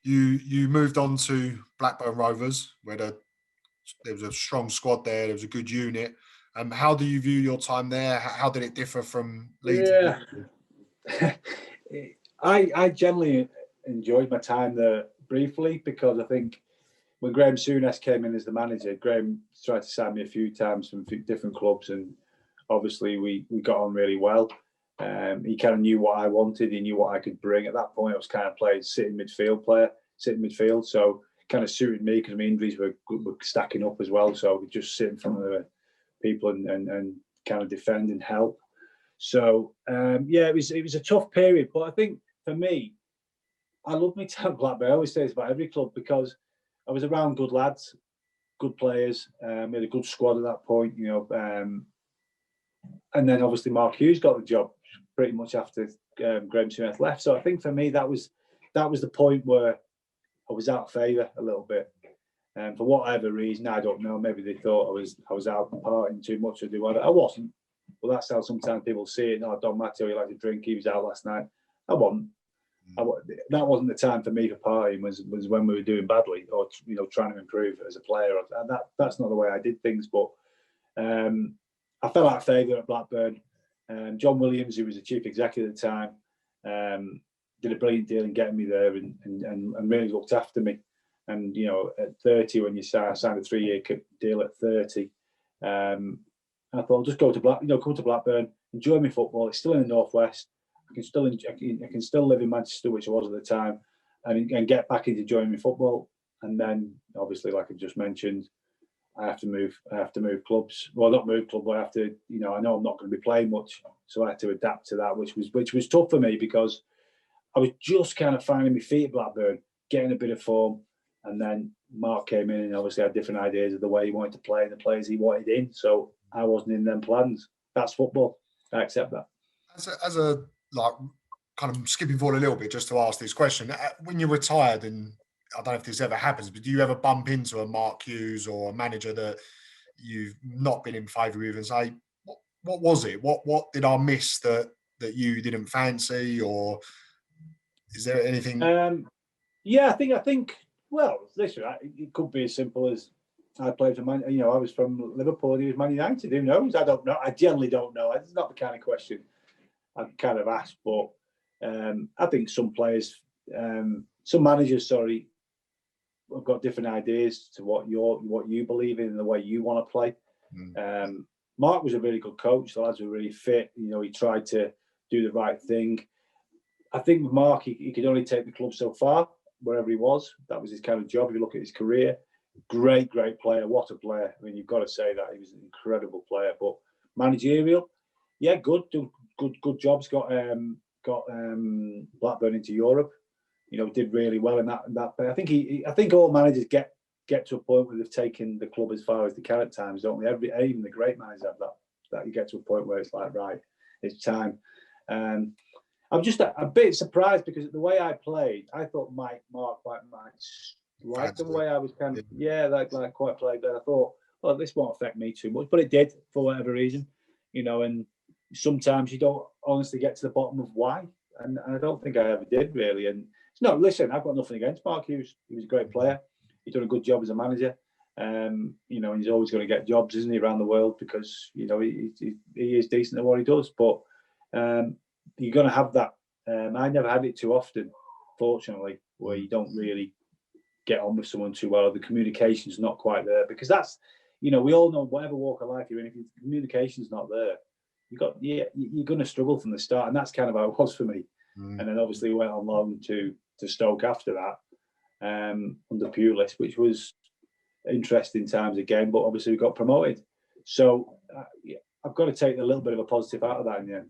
You moved on to Blackburn Rovers, where there was a strong squad there. There was a good unit. How do you view your time there? How did it differ from Leeds? Yeah, I generally enjoyed my time there briefly, because I think when Graeme Souness came in as the manager, Graeme tried to sign me a few times from different clubs, and obviously we got on really well. He kind of knew what I wanted. He knew what I could bring. At that point, I was kind of playing sitting midfield. So it kind of suited me because my injuries were stacking up as well. So I could just sit in front of the people and kind of defend and help. So it was a tough period. But I think for me, I love my time at Blackburn. I always say this about every club, because I was around good lads, good players. We had a good squad at that point, and then obviously Mark Hughes got the job pretty much after Graeme Souness left. So I think for me that was the point where I was out of favour a little bit, and for whatever reason, I don't know. Maybe they thought I was out and partying too much or do whatever. I wasn't. Well, that's how sometimes people see it. No, Dominic Matteo, he liked to drink. He was out last night. I wasn't. That wasn't the time for me for partying. Was when we were doing badly, or trying to improve as a player. That's not the way I did things. But I fell out of favour at Blackburn. John Williams, who was the chief executive at the time, did a brilliant deal in getting me there and really looked after me. And at 30, when you signed a 3-year deal at 30, I thought I'll just go to come to Blackburn, enjoy my football. It's still in the northwest. I can still live in Manchester, which I was at the time, and get back into enjoying my football. And then, obviously, like I just mentioned, I have to move clubs. Well, not move club, but I have to. I know I'm not going to be playing much, so I had to adapt to that, which was tough for me, because I was just kind of finding my feet at Blackburn, getting a bit of form, and then Mark came in and obviously had different ideas of the way he wanted to play and the players he wanted in. So I wasn't in them plans. That's football. I accept that. As a kind of skipping forward a little bit just to ask this question, when you're retired, and I don't know if this ever happens, but do you ever bump into a Mark Hughes or a manager that you've not been in favour with and say, what was it? What did I miss that you didn't fancy, or is there anything? I think. Well, listen, it could be as simple as I played for Man. I was from Liverpool. He was Man United. Who knows? I don't know. I generally don't know. It's not the kind of question I'd kind of ask. But I think some players, some managers, have got different ideas to what you believe in and the way you want to play. Mark was a really good coach. The lads were really fit. He tried to do the right thing. I think with Mark, he could only take the club so far, wherever he was. That was his kind of job. If you look at his career, great player. What a player. I mean, you've got to say that. He was an incredible player. But managerial, yeah, good jobs. Got Blackburn into Europe. Did really well in that. I think all managers get to a point where they've taken the club as far as they can at times, don't they? Even the great managers have that you get to a point where it's like, right, it's time. I'm just a bit surprised, because the way I played, I thought Mark might like the way I was kind of like quite played. But I thought, well, this won't affect me too much, but it did for whatever reason, and sometimes you don't honestly get to the bottom of why, and I don't think I ever did really. And no, listen, I've got nothing against Mark Hughes. He was a great player. He's done a good job as a manager. And he's always going to get jobs, isn't he, around the world, because he is decent at what he does. But you're going to have that. I never had it too often, fortunately, where you don't really get on with someone too well. The communication's not quite there, because that's, we all know whatever walk of life you're in, if your communication's not there, you're going to struggle from the start, and that's kind of how it was for me. And then obviously we went on loan to Stoke after that, under Pulis, which was interesting times again. But obviously we got promoted, so I've got to take a little bit of a positive out of that in the end.